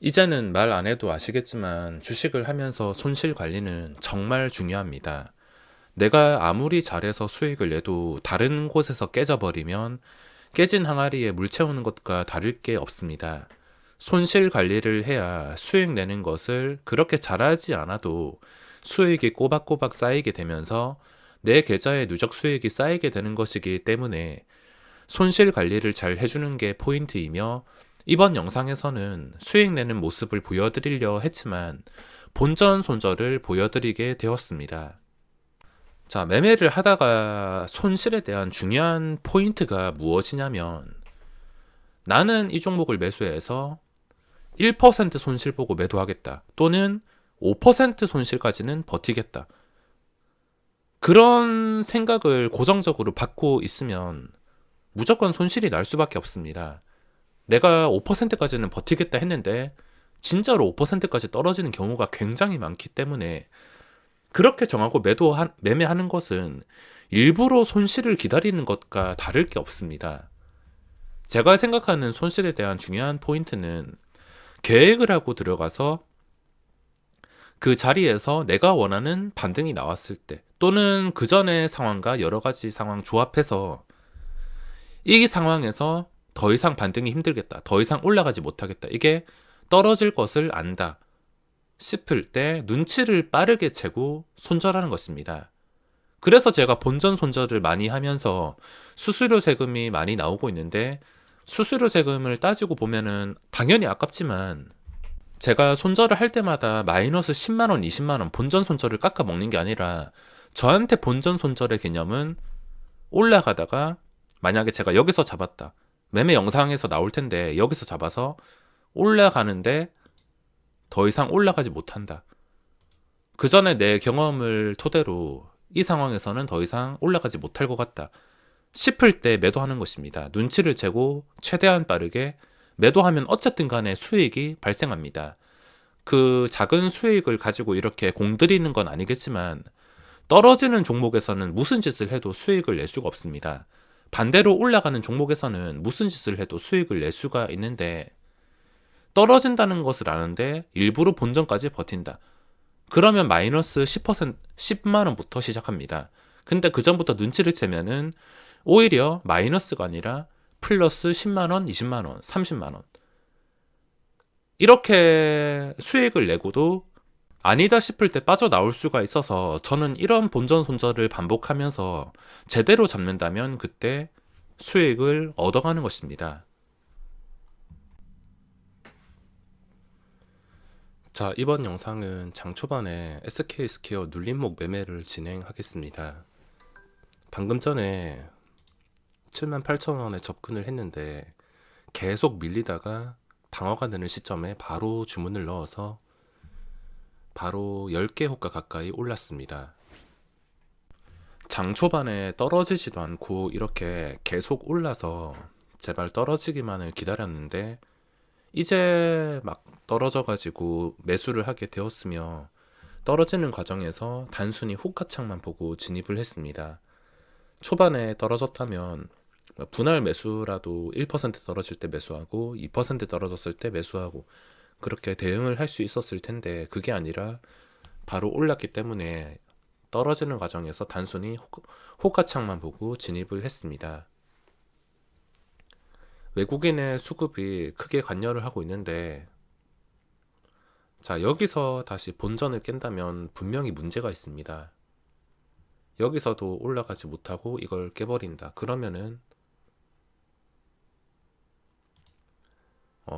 이제는 말 안 해도 아시겠지만 주식을 하면서 손실 관리는 정말 중요합니다. 내가 아무리 잘해서 수익을 내도 다른 곳에서 깨져버리면 깨진 항아리에 물 채우는 것과 다를 게 없습니다. 손실 관리를 해야 수익 내는 것을 그렇게 잘하지 않아도 수익이 꼬박꼬박 쌓이게 되면서 내 계좌에 누적 수익이 쌓이게 되는 것이기 때문에 손실 관리를 잘 해주는 게 포인트이며, 이번 영상에서는 수익 내는 모습을 보여드리려 했지만 본전 손절을 보여드리게 되었습니다. 자, 매매를 하다가 손실에 대한 중요한 포인트가 무엇이냐면, 나는 이 종목을 매수해서 1% 손실 보고 매도하겠다, 또는 5% 손실까지는 버티겠다, 그런 생각을 고정적으로 갖고 있으면 무조건 손실이 날 수밖에 없습니다. 내가 5%까지는 버티겠다 했는데 진짜로 5%까지 떨어지는 경우가 굉장히 많기 때문에, 그렇게 정하고 매매하는 것은 일부러 손실을 기다리는 것과 다를 게 없습니다. 제가 생각하는 손실에 대한 중요한 포인트는, 계획을 하고 들어가서 그 자리에서 내가 원하는 반등이 나왔을 때, 또는 그 전의 상황과 여러 가지 상황 조합해서 이 상황에서 더 이상 반등이 힘들겠다, 더 이상 올라가지 못하겠다, 이게 떨어질 것을 안다 싶을 때 눈치를 빠르게 채고 손절하는 것입니다. 그래서 제가 본전 손절을 많이 하면서 수수료 세금이 많이 나오고 있는데, 수수료 세금을 따지고 보면은 당연히 아깝지만, 제가 손절을 할 때마다 마이너스 10만원, 20만원 본전 손절을 깎아 먹는 게 아니라, 저한테 본전 손절의 개념은 올라가다가 만약에 제가 여기서 잡았다, 매매 영상에서 나올 텐데 여기서 잡아서 올라가는데 더 이상 올라가지 못한다, 그 전에 내 경험을 토대로 이 상황에서는 더 이상 올라가지 못할 것 같다 싶을 때 매도하는 것입니다. 눈치를 채고 최대한 빠르게 매도하면 어쨌든 간에 수익이 발생합니다. 그 작은 수익을 가지고 이렇게 공들이는 건 아니겠지만, 떨어지는 종목에서는 무슨 짓을 해도 수익을 낼 수가 없습니다. 반대로 올라가는 종목에서는 무슨 짓을 해도 수익을 낼 수가 있는데, 떨어진다는 것을 아는데 일부러 본전까지 버틴다, 그러면 마이너스 10만원부터 시작합니다. 근데 그 전부터 눈치를 채면은 오히려 마이너스가 아니라 플러스 10만원, 20만원, 30만원, 이렇게 수익을 내고도 아니다 싶을 때 빠져나올 수가 있어서, 저는 이런 본전 손절을 반복하면서 제대로 잡는다면 그때 수익을 얻어가는 것입니다. 자, 이번 영상은 장 초반에 SK스퀘어 눌림목 매매를 진행하겠습니다. 방금 전에 78,000원에 접근을 했는데 계속 밀리다가 방어가 되는 시점에 바로 주문을 넣어서 바로 10개 호가 가까이 올랐습니다. 장 초반에 떨어지지도 않고 이렇게 계속 올라서 제발 떨어지기만을 기다렸는데, 이제 막 떨어져가지고 매수를 하게 되었으며, 떨어지는 과정에서 단순히 호가창만 보고 진입을 했습니다. 초반에 떨어졌다면 분할 매수라도 1% 떨어질 때 매수하고 2% 떨어졌을 때 매수하고 그렇게 대응을 할 수 있었을 텐데, 그게 아니라 바로 올랐기 때문에 떨어지는 과정에서 단순히 호가창만 보고 진입을 했습니다. 외국인의 수급이 크게 관여를 하고 있는데, 자, 여기서 다시 본전을 깬다면 분명히 문제가 있습니다. 여기서도 올라가지 못하고 이걸 깨버린다, 그러면은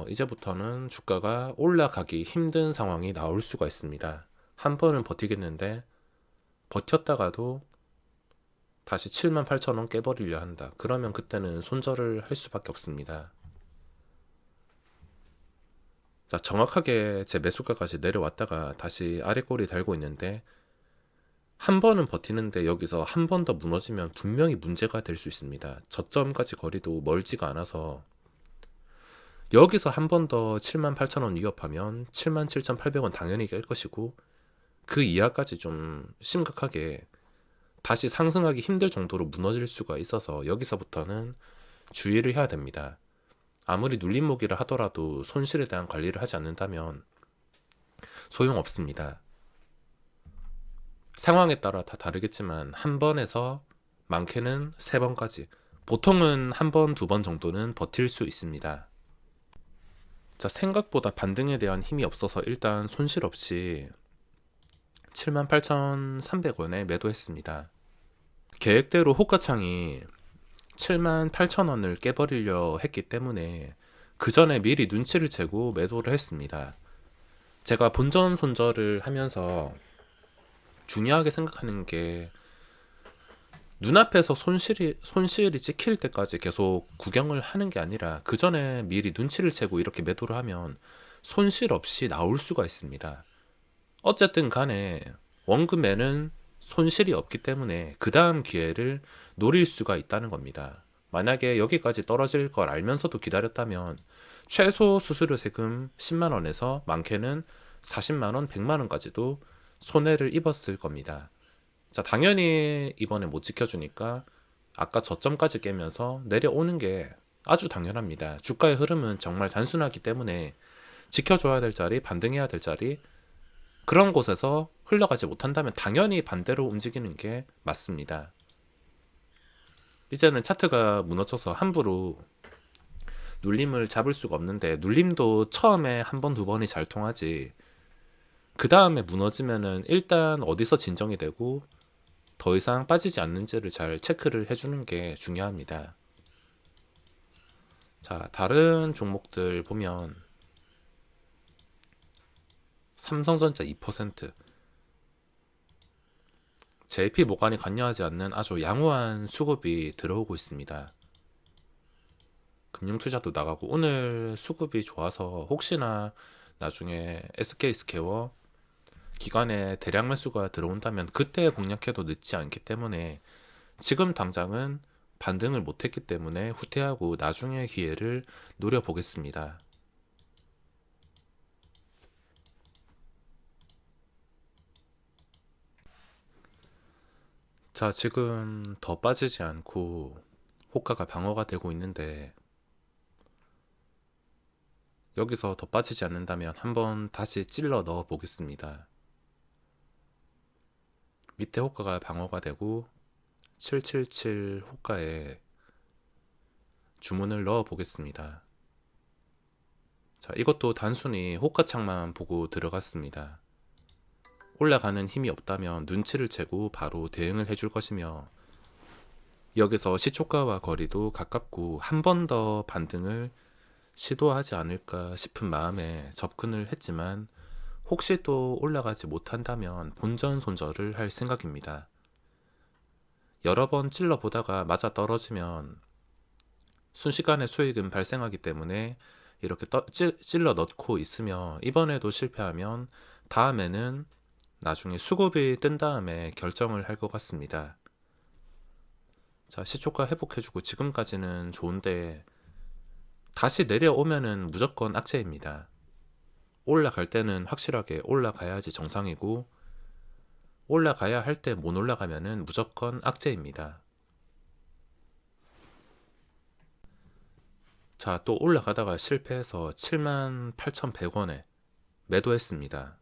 이제부터는 주가가 올라가기 힘든 상황이 나올 수가 있습니다. 한 번은 버티겠는데 버텼다가도 다시 78,000원 깨버리려 한다, 그러면 그때는 손절을 할 수밖에 없습니다. 자, 정확하게 제 매수가까지 내려왔다가 다시 아래 꼬리 달고 있는데, 한 번은 버티는데 여기서 한 번 더 무너지면 분명히 문제가 될 수 있습니다. 저점까지 거리도 멀지가 않아서 여기서 한 번 더 78,000원 위협하면 77,800원 당연히 깰 것이고, 그 이하까지 좀 심각하게 다시 상승하기 힘들 정도로 무너질 수가 있어서 여기서부터는 주의를 해야 됩니다. 아무리 눌림목이라 하더라도 손실에 대한 관리를 하지 않는다면 소용없습니다. 상황에 따라 다 다르겠지만 한 번에서 많게는 세 번까지, 보통은 한 번, 두 번 정도는 버틸 수 있습니다. 자, 생각보다 반등에 대한 힘이 없어서 일단 손실 없이 78,300원에 매도했습니다. 계획대로 호가창이 78,000원을 깨버리려 했기 때문에 그 전에 미리 눈치를 채고 매도를 했습니다. 제가 본전 손절을 하면서 중요하게 생각하는 게, 눈앞에서 손실이 찍힐 때까지 계속 구경을 하는 게 아니라 그 전에 미리 눈치를 채고 이렇게 매도를 하면 손실 없이 나올 수가 있습니다. 어쨌든 간에 원금에는 손실이 없기 때문에 그 다음 기회를 노릴 수가 있다는 겁니다. 만약에 여기까지 떨어질 걸 알면서도 기다렸다면 최소 수수료 세금 10만원에서 많게는 40만원, 100만원까지도 손해를 입었을 겁니다. 자, 당연히 이번에 못 지켜주니까 아까 저점까지 깨면서 내려오는 게 아주 당연합니다. 주가의 흐름은 정말 단순하기 때문에 지켜줘야 될 자리, 반등해야 될 자리, 그런 곳에서 흘러가지 못한다면 당연히 반대로 움직이는 게 맞습니다. 이제는 차트가 무너져서 함부로 눌림을 잡을 수가 없는데, 눌림도 처음에 한 번, 두 번이 잘 통하지, 그 다음에 무너지면은 일단 어디서 진정이 되고 더 이상 빠지지 않는지를 잘 체크를 해주는 게 중요합니다. 자, 다른 종목들 보면 삼성전자 2%, JP모간이 관여하지 않는 아주 양호한 수급이 들어오고 있습니다. 금융투자도 나가고, 오늘 수급이 좋아서 혹시나 나중에 SK스퀘어 기관에 대량 매수가 들어온다면 그때 공략해도 늦지 않기 때문에 지금 당장은 반등을 못했기 때문에 후퇴하고 나중에 기회를 노려보겠습니다. 자, 지금 더 빠지지 않고 호가가 방어가 되고 있는데, 여기서 더 빠지지 않는다면 한번 다시 찔러 넣어 보겠습니다. 밑에 호가가 방어가 되고 777 호가에 주문을 넣어 보겠습니다. 자, 이것도 단순히 호가창만 보고 들어갔습니다. 올라가는 힘이 없다면 눈치를 채고 바로 대응을 해줄 것이며, 여기서 시초가와 거리도 가깝고 한 번 더 반등을 시도하지 않을까 싶은 마음에 접근을 했지만, 혹시 또 올라가지 못한다면 본전 손절을 할 생각입니다. 여러 번 찔러 보다가 맞아 떨어지면 순식간에 수익은 발생하기 때문에 이렇게 찔러 넣고 있으며, 이번에도 실패하면 다음에는 나중에 수급이 뜬 다음에 결정을 할 것 같습니다. 자, 시초가 회복해주고 지금까지는 좋은데 다시 내려오면은 무조건 악재입니다. 올라갈 때는 확실하게 올라가야지 정상이고, 올라가야 할 때 못 올라가면은 무조건 악재입니다. 자, 또 올라가다가 실패해서 78,100원에 매도했습니다.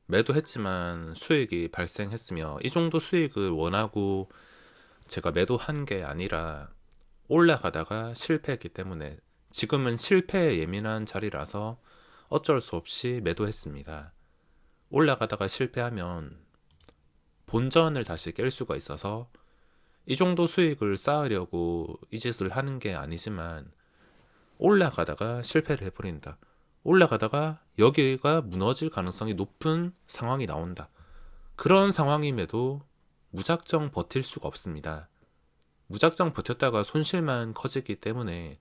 매도했지만 수익이 발생했으며, 이 정도 수익을 원하고 제가 매도한 게 아니라 올라가다가 실패했기 때문에 지금은 실패에 예민한 자리라서 어쩔 수 없이 매도했습니다. 올라가다가 실패하면 본전을 다시 깰 수가 있어서 이 정도 수익을 쌓으려고 이 짓을 하는 게 아니지만, 올라가다가 실패를 해버린다, 올라가다가 여기가 무너질 가능성이 높은 상황이 나온다, 그런 상황임에도 무작정 버틸 수가 없습니다. 무작정 버텼다가 손실만 커지기 때문에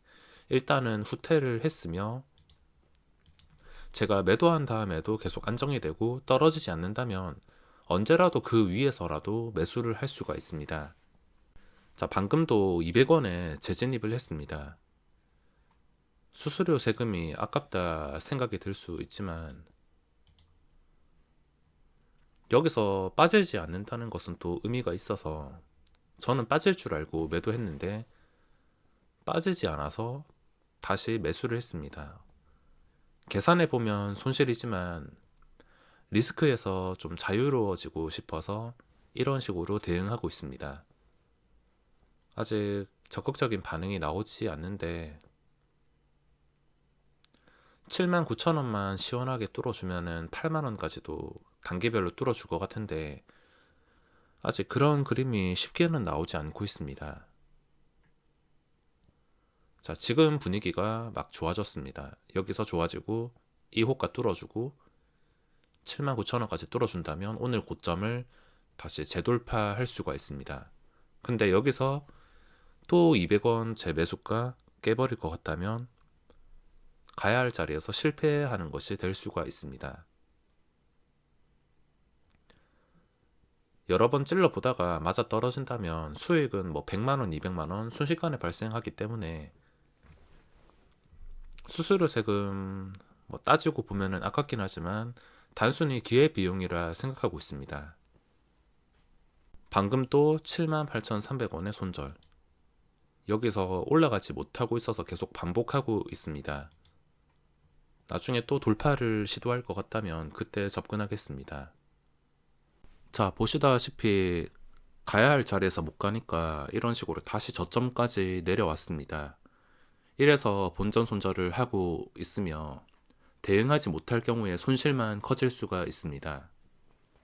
일단은 후퇴를 했으며, 제가 매도한 다음에도 계속 안정이 되고 떨어지지 않는다면 언제라도 그 위에서라도 매수를 할 수가 있습니다. 자, 방금도 200원에 재진입을 했습니다. 수수료 세금이 아깝다 생각이 들 수 있지만, 여기서 빠지지 않는다는 것은 또 의미가 있어서 저는 빠질 줄 알고 매도했는데 빠지지 않아서 다시 매수를 했습니다. 계산해보면 손실이지만 리스크에서 좀 자유로워지고 싶어서 이런 식으로 대응하고 있습니다. 아직 적극적인 반응이 나오지 않는데 79,000원만 시원하게 뚫어주면은 8만원까지도 단계별로 뚫어줄 것 같은데 아직 그런 그림이 쉽게는 나오지 않고 있습니다. 자, 지금 분위기가 막 좋아졌습니다. 여기서 좋아지고 이 호가 뚫어주고 79,000원까지 뚫어준다면 오늘 고점을 다시 재돌파할 수가 있습니다. 근데 여기서 또 200원 제 매수가 깨버릴 것 같다면 가야 할 자리에서 실패하는 것이 될 수가 있습니다. 여러 번 찔러 보다가 맞아 떨어진다면 수익은 뭐 100만원, 200만원 순식간에 발생하기 때문에 수수료 세금 뭐 따지고 보면은 아깝긴 하지만 단순히 기회비용이라 생각하고 있습니다. 방금 또 78,300원의 손절. 여기서 올라가지 못하고 있어서 계속 반복하고 있습니다. 나중에 또 돌파를 시도할 것 같다면 그때 접근하겠습니다. 자, 보시다시피 가야 할 자리에서 못 가니까 이런 식으로 다시 저점까지 내려왔습니다. 이래서 본전 손절을 하고 있으며 대응하지 못할 경우에 손실만 커질 수가 있습니다.